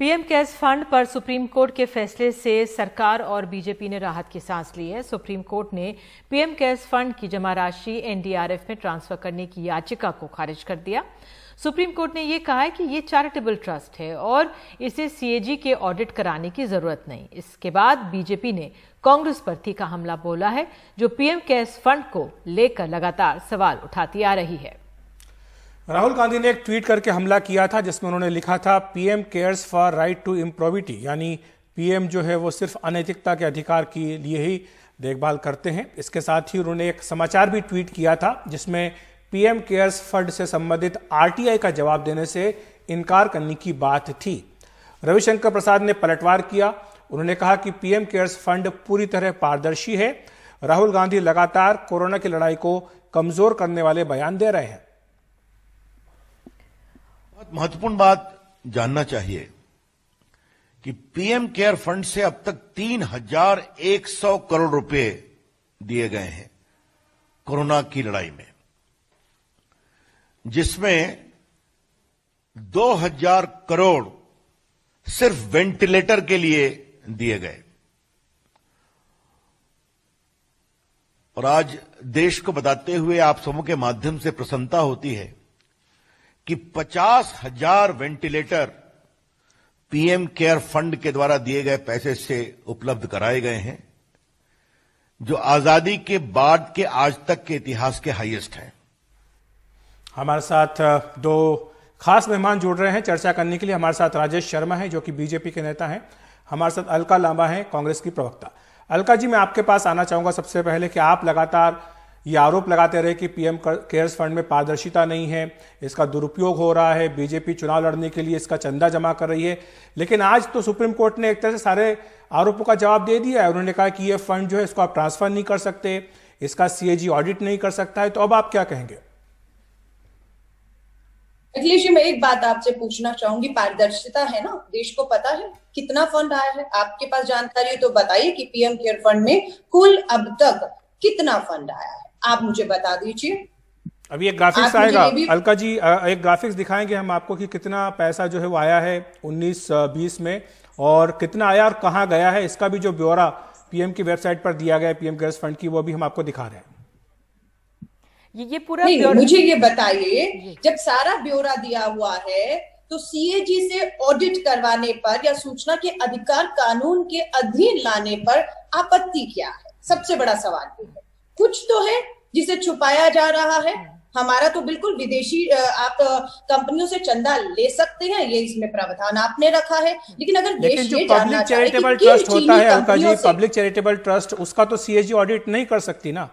PM cares fund पर supreme court के फैसले से सरकार और बीजेपी ने राहत की सांस ली है। सुप्रीम कोर्ट ने पीएम केयर्स फंड की जमा राशि एनडीआरएफ में ट्रांसफर करने की याचिका को खारिज कर दिया। सुप्रीम कोर्ट ने यह कहा है कि ये चैरिटेबल ट्रस्ट है और इसे सीएजी के ऑडिट कराने की जरूरत नहीं। इसके बाद बीजेपी ने कांग्रेस पर तीखा हमला बोला है, जो पीएम केयर्स फंड को लेकर लगातार सवाल उठाती आ रही है। राहुल गांधी ने एक ट्वीट करके हमला किया था, जिसमें उन्होंने लिखा था PM CARES for right to improbity, यानी पीएम जो है वो सिर्फ अनैतिकता के अधिकार के लिए ही देखभाल करते हैं। इसके साथ ही उन्होंने एक समाचार भी ट्वीट किया था, जिसमें पीएम केयर्स फंड से संबंधित आरटीआई का जवाब देने से इनकार करने की बात थी। रविशंकर प्रसाद ने पलटवार किया। उन्होंने कहा कि पीएम केयर्स फंड पूरी तरह पारदर्शी है। राहुल गांधी लगातार कोरोना की लड़ाई को कमजोर करने वाले बयान दे रहे हैं। महत्वपूर्ण बात जानना चाहिए कि पीएम केयर फंड से अब तक 3,100 करोड़ रुपए दिए गए हैं कोरोना की लड़ाई में, जिसमें 2,000 करोड़ सिर्फ वेंटिलेटर के लिए दिए गए। और आज देश को बताते हुए आप सबों के माध्यम से प्रसन्नता होती है कि 50,000 वेंटिलेटर पीएम केयर फंड के द्वारा दिए गए पैसे से उपलब्ध कराए गए हैं, जो आजादी के बाद के आज तक के इतिहास के हाईएस्ट हैं। हमारे साथ दो खास मेहमान जुड़ रहे हैं चर्चा करने के लिए। हमारे साथ राजेश शर्मा हैं, जो कि बीजेपी के नेता हैं। हमारे साथ अलका लांबा हैं, कांग्रेस की प्रवक्ता। अलका जी, मैं आपके पास आना चाहूंगा सबसे पहले कि आप लगातार ये आरोप लगाते रहे कि पीएम केयर्स फंड में पारदर्शिता नहीं है, इसका दुरुपयोग हो रहा है, बीजेपी चुनाव लड़ने के लिए इसका चंदा जमा कर रही है। लेकिन आज तो सुप्रीम कोर्ट ने एक तरह से सारे आरोपों का जवाब दे दिया है। उन्होंने कहा कि ये फंड जो है इसको आप ट्रांसफर नहीं कर सकते, इसका सीएजी ऑडिट नहीं कर सकता है। तो अब आप क्या कहेंगे? अखिलेश जी, मैं एक बात आपसे पूछना चाहूंगी। पारदर्शिता है ना, देश को पता है कितना फंड आया है? आपके पास जानकारी है तो बताइए कि पीएम केयर फंड में कुल अब तक कितना फंड आया है, आप मुझे बता दीजिए। अभी एक ग्राफिक्स आएगा अलका जी, एक ग्राफिक्स दिखाएंगे हम आपको कि कितना पैसा जो है वो आया है 19-20 में, और कितना आया और कहां गया है, इसका भी जो ब्यौरा पीएम की वेबसाइट पर दिया गया है पीएम केयर्स फंड की, वो भी हम आपको दिखा रहे हैं। ये पूरा मुझे ये बताइए, जब सारा ब्यौरा दिया हुआ है तो सीएजी से ऑडिट करवाने पर या सूचना के अधिकार कानून के अधीन लाने पर आपत्ति क्या है? सबसे बड़ा सवाल ये है। कुछ तो है जिसे छुपाया जा रहा है। हमारा तो बिल्कुल विदेशी आप कंपनियों से चंदा ले सकते हैं, ये इसमें प्रावधान आपने रखा है। लेकिन अगर देश ये जानना चाहे कि पब्लिक चैरिटेबल ट्रस्ट होता है Alka ji, public charitable trust, उसका तो सीएजी ऑडिट नहीं कर सकती ना।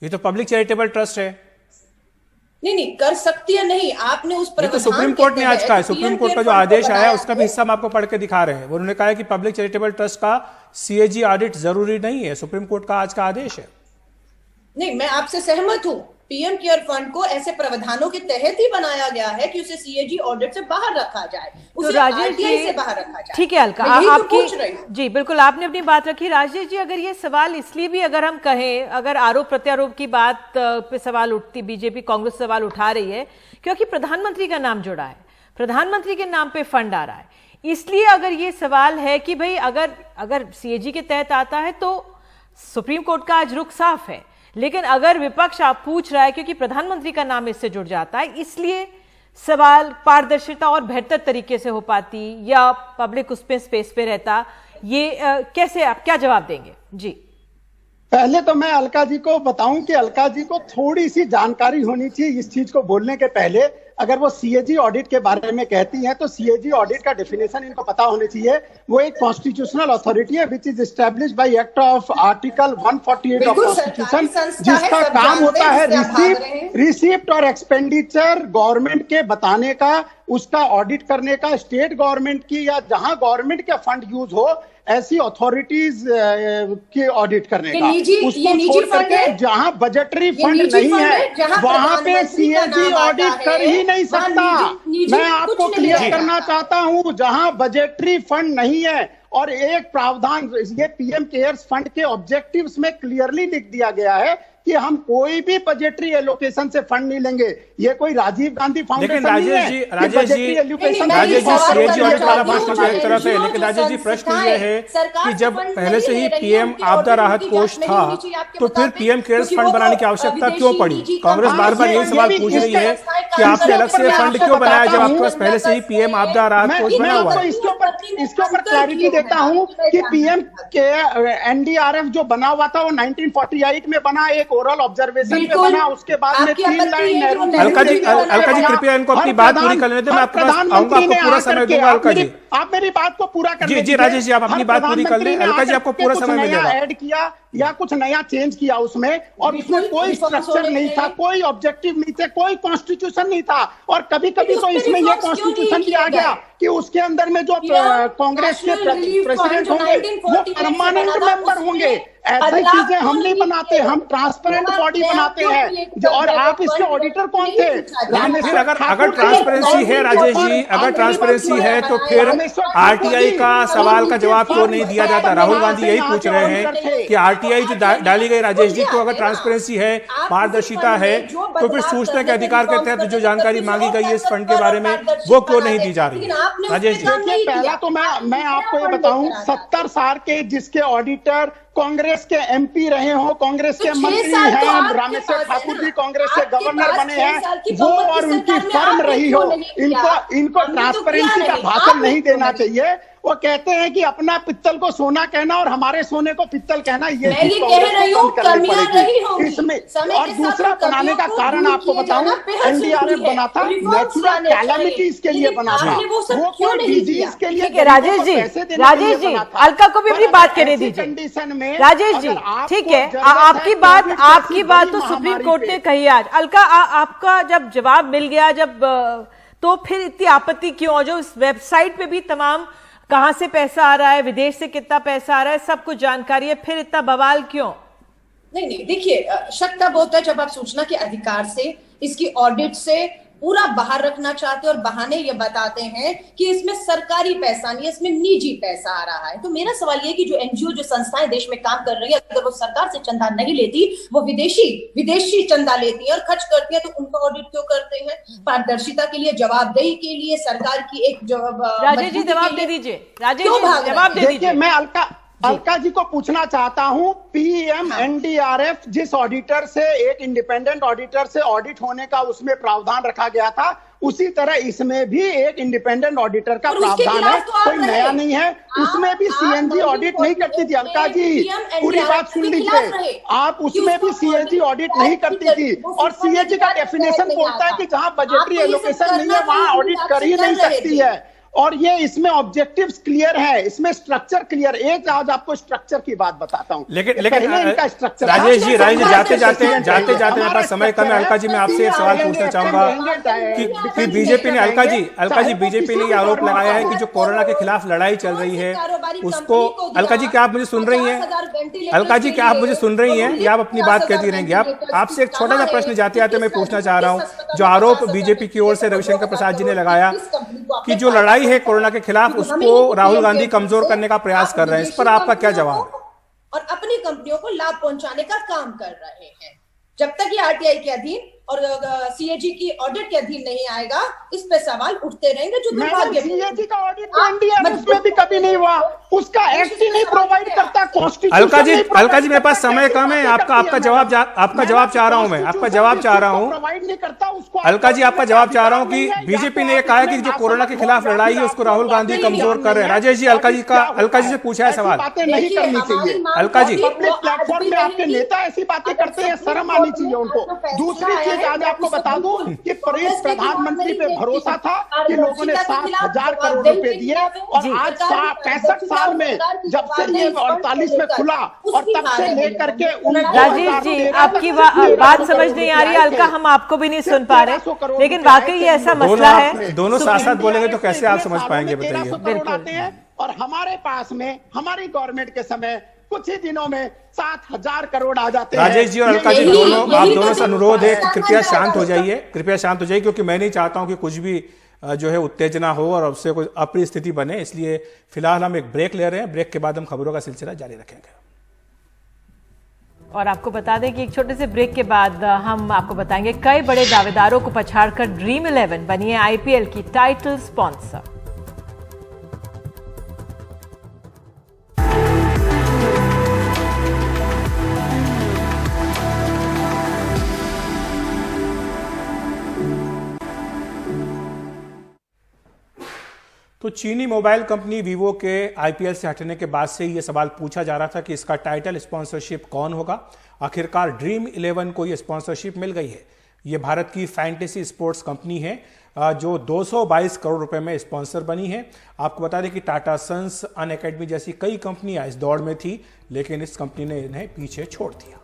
ये तो पब्लिक चैरिटेबल ट्रस्ट है। नहीं कर सकती है नहीं, आपने उस पर तो सुप्रीम कोर्ट ने आज कहा है, सुप्रीम कोर्ट का जो आदेश आया है उसका भी हिस्सा हम आपको पढ़ के दिखा रहे हैं। उन्होंने कहा है कि पब्लिक चैरिटेबल ट्रस्ट का सीएजी ऑडिट जरूरी नहीं है। सुप्रीम कोर्ट का आज का आदेश है। नहीं, मैं आपसे सहमत हूं। पीएम केयर फंड को ऐसे प्रावधानों के तहत ही बनाया गया है कि उसे सीएजी ऑडिट से बाहर रखा जाए, उसे आरटीआई से बाहर रखा जाए। ठीक है अलका, आपकी जी बिल्कुल आपने अपनी बात रखी। राजेश जी, अगर ये सवाल इसलिए भी अगर हम कहें, अगर आरोप प्रत्यारोप की बात पे सवाल उठती, बीजेपी कांग्रेस सवाल उठा रही है क्योंकि प्रधानमंत्री का नाम जुड़ा है, प्रधानमंत्री के नाम पे फंड आ रहा है, इसलिए अगर ये सवाल है कि भाई अगर सीएजी के तहत आता है तो सुप्रीम कोर्ट का आज रुख साफ है। लेकिन अगर विपक्ष आप पूछ रहा है क्योंकि प्रधानमंत्री का नाम इससे जुड़ जाता है, इसलिए सवाल पारदर्शिता और बेहतर तरीके से हो पाती या पब्लिक उस पे स्पेस पे रहता, ये कैसे आप क्या जवाब देंगे? जी, पहले तो मैं अलका जी को बताऊं कि अलका जी को थोड़ी सी जानकारी होनी चाहिए इस चीज को बोलने के पहले। अगर वो सीएजी ऑडिट के बारे में कहती हैं तो सीएजी ऑडिट का डेफिनेशन इनको पता होनी चाहिए। वो एक कॉन्स्टिट्यूशनल अथॉरिटी है which is established bye act of article 148 of constitution, जिसका काम होता है रिसीप्ट और एक्सपेंडिचर गवर्नमेंट के बताने का, उसका ऑडिट करने का। स्टेट गवर्नमेंट की या जहां गवर्नमेंट के फंड यूज हो ऐसी अथॉरिटीज के ऑडिट करने का। उसको छोड़ करके जहां बजटरी फंड नहीं है वहां पे सीएजी ऑडिट कर ही नहीं सकता। मैं आपको क्लियर करना चाहता हूं, जहां बजटरी फंड नहीं है और एक प्रावधान ये पीएम केयर्स फंड के ऑब्जेक्टिव्स में क्लियरली लिख दिया गया है कि हम कोई भी बजटरी एलोकेशन से फंड नहीं लेंगे। ये कोई राजीव गांधी फाउंडेशन नहीं है। राजेश जी सीएजी ऑडिट वाला प्रश्न एक तरफ है, लेकिन राजेश जी प्रश्न ये है कि जब पहले से ही पीएम आपदा राहत कोष था तो फिर पीएम केयर्स फंड बनाने की आवश्यकता क्यों पड़ी? कांग्रेस बार बार यही सवाल पूछ रही है कि आपने अलग से फंड क्यों बनाया जब आपके पास पहले से ही पीएम आपदा राहत कोष बना हुआ है? इसके ऊपर क्लैरिटी देता हूं कि पीएम के एनडीआरएफ जो बना हुआ था वो 1948 में बना, एक ओरल ऑब्जर्वेशन में बना, उसके बाद में 3 लाइन अलका जी कृपया इनको अपनी बात पूरी कर लेते हैं, मैं आपके पास आऊंगा, आपको पूरा समय दूंगा। अलका जी आप मेरी बात को पूरा कर जी राजेश जी आप अपनी बात पूरी कर लें। अलका जी आपको पूरा समय मिलेगा। ऐड किया या कुछ नया चेंज किया उसमें, और उसमें कोई स्ट्रक्चर नहीं था, कोई ऑब्जेक्टिव नहीं थे, कोई कॉन्स्टिट्यूशन नहीं था। और कभी कभी तो इसमें यह कॉन्स्टिट्यूशन भी आ गया कि उसके अंदर में जो कांग्रेस के प्रेसिडेंट होंगे वो परमानेंट मेंबर होंगे। ऐसी चीजें हम नहीं बनाते, हम ट्रांसपेरेंट बॉडी बनाते हैं। और आप इसके ऑडिटर कौन थे? अगर ट्रांसपेरेंसी है राजेश जी, अगर ट्रांसपेरेंसी है तो फिर आरटीआई का सवाल का जवाब क्यों नहीं दिया जाता? राहुल गांधी यही पूछ रहे हैं कि आरटीआई जो डाली गई राजेश जी, तो अगर ट्रांसपेरेंसी है, पारदर्शिता है, तो फिर सूचना के अधिकार के तहत जो जानकारी मांगी गई है इस फंड के बारे में वो क्यों नहीं दी जा रही है? राजेश जी देखिए, पहला तो मैं आपको ये बताऊं, 70 साल के जिसके ऑडिटर कांग्रेस के एमपी रहे हो, कांग्रेस के मंत्री हैं, रामेश्वर ठाकुर जी कांग्रेस के गवर्नर बने हैं, वो और उनकी फर्म रही हो, इनको ट्रांसपेरेंसी का भाषण नहीं देना चाहिए। वो कहते हैं कि अपना पित्तल को सोना कहना और हमारे सोने को पित्तल कहना, ये इसमें। और दूसरा बनाने का कारण आपको बताऊं, एनडीआरएफ बना था नेचुरल कैलामिटीज के लिए बना था, वो क्यों डिजीज के लिए। राजेश जी अलका को भी अपनी बात कहने दीजिए। कंडीशन में राजेश जी ठीक है, आपकी बात तो सुप्रीम कोर्ट ने कही आज। अलका आपका जब जवाब मिल गया, जब तो फिर इतनी आपत्ति क्यों? जो इस वेबसाइट पे भी तमाम कहां से पैसा आ रहा है, विदेश से कितना पैसा आ रहा है, सब कुछ जानकारी है, फिर इतना बवाल क्यों? नहीं देखिए, शक तब होता है जब आप सूचना के अधिकार से, इसकी ऑडिट से पूरा बाहर रखना चाहते हैं और बहाने ये बताते हैं कि इसमें सरकारी पैसा नहीं है, इसमें निजी पैसा आ रहा है। तो मेरा सवाल ये कि जो एनजीओ, जो संस्थाएं देश में काम कर रही है, अगर वो सरकार से चंदा नहीं लेती, वो विदेशी चंदा लेती है और खर्च करती है, तो उनका ऑडिट क्यों करते हैं? पारदर्शिता के लिए, जवाबदेही के लिए, सरकार की एक राजेश जी जवाब दे दीजिए। राजेश जी जवाब दे दीजिए। मैं अलका जी को पूछना चाहता हूं, पीएम एनडीआरएफ जिस ऑडिटर से, एक इंडिपेंडेंट ऑडिटर से ऑडिट होने का उसमें प्रावधान रखा गया था, उसी तरह इसमें भी एक इंडिपेंडेंट ऑडिटर का प्रावधान है, कोई नया नहीं है। उसमें भी सीएजी ऑडिट नहीं करती थी। अलका जी पूरी बात सुन लीजिए, आप उसमें भी सीएजी ऑडिट नहीं करती थी। और सीएजी का डेफिनेशन बोलता है कि जहां बजटरी एलोकेशन नहीं है वहां ऑडिट कर ही नहीं सकती है। और ये इसमें ऑब्जेक्टिव्स क्लियर है, इसमें स्ट्रक्चर क्लियर। एक आज आपको स्ट्रक्चर की बात बताता हूं, लेकिन राजेश जी जाते जाते मेरे पास समय कम है। अलका जी मैं आपसे एक सवाल पूछना चाहूंगा कि बीजेपी ने, अलका जी बीजेपी ने ये आरोप लगाया है कि जो कोरोना के खिलाफ लड़ाई चल रही है उसको, अलका जी क्या आप मुझे सुन रही हैं? अलका जी क्या आप मुझे सुन रही हैं या आप अपनी बात कहती रहेंगी? आपसे एक छोटा सा प्रश्न जाते जाते मैं पूछना चाह रहा हूं। जो आरोप बीजेपी की ओर से रविशंकर प्रसाद जी ने लगाया कि जो लड़ाई है कोरोना के खिलाफ उसको राहुल गांधी कमजोर करने का प्रयास कर रहे हैं, इस पर आपका क्या जवाब है? और अपनी कंपनियों को लाभ पहुंचाने का काम कर रहे हैं। जब तक ये आरटीआई के अधीन और सीएजी की ऑडिट के अधीन नहीं आएगा, इस पे सवाल उठते रहेंगे। जो दुर्भाग्य, सीएजी का ऑडिट एनडीआरएफ में भी कभी नहीं हुआ, उसका एक्ट ही नहीं प्रोवाइड करता, कॉन्स्टिट्यूशन। अलका जी मेरे पास समय कम है, आपका जवाब चाह रहा हूं मैं, आपका जवाब चाह रहा हूं। प्रोवाइड नहीं करता उसको। अलका जी आपका जवाब चाह रहा हूं कि बीजेपी ने कहा है कि जो कोरोना के खिलाफ लड़ाई है उसको राहुल गांधी कमजोर कर रहे हैं। राजेश जी अलका जी से पूछा है सवाल। बातें नहीं करनी चाहिए अलका जी। पब्लिक प्लेटफॉर्म में आपके नेता ऐसी बातें करते हैं, शर्म आनी चाहिए उनको। दूसरी चीज आज आपको बता दूं कि प्रधानमंत्री पे भरोसा था कि लोगों ने 7,000 करोड़ रुपए दिए, और आज 65 साल में जब से ये 48 में खुला और तब से लेकर के राजेश जी आपकी बात समझ नहीं आ रही अलका, हम आपको भी नहीं सुन पा रहे, लेकिन वाकई ये ऐसा मसला है। दोनों साथ साथ बोलेंगे तो कैसे आप समझ पाएंगे, बताइए। बिल्कुल। और हमारे पास में, हमारी गवर्नमेंट के समय कुछ ही दिनों में 7,000 करोड़ आ जाते हैं। राजेश जी और अलका जी आप दोनों से अनुरोध है कि कृपया शांत हो जाइए, क्योंकि मैं नहीं चाहता हूं कि कुछ भी जो है उत्तेजना हो और उससे कोई अप्रिय स्थिति बने। इसलिए फिलहाल हम एक ब्रेक ले रहे हैं, ब्रेक के बाद हम खबरों का सिलसिला जारी रखेंगे। और आपको बता दें कि एक छोटे से ब्रेक के बाद हम आपको बताएंगे कई बड़े दावेदारों को पछाड़कर ड्रीम 11 बनी है आईपीएल की टाइटल स्पॉन्सर। तो चीनी मोबाइल कंपनी वीवो के आईपीएल से हटने के बाद से ये सवाल पूछा जा रहा था कि इसका टाइटल स्पॉन्सरशिप कौन होगा। आखिरकार ड्रीम 11 को ये स्पॉन्सरशिप मिल गई है। ये भारत की फैंटेसी स्पोर्ट्स कंपनी है जो 222 करोड़ रुपए में स्पॉन्सर बनी है। आपको बता दें कि टाटा सन्स, अनअकैडमी जैसी कई कंपनियां इस दौड़ में थी, लेकिन इस कंपनी ने इन्हें पीछे छोड़ दिया।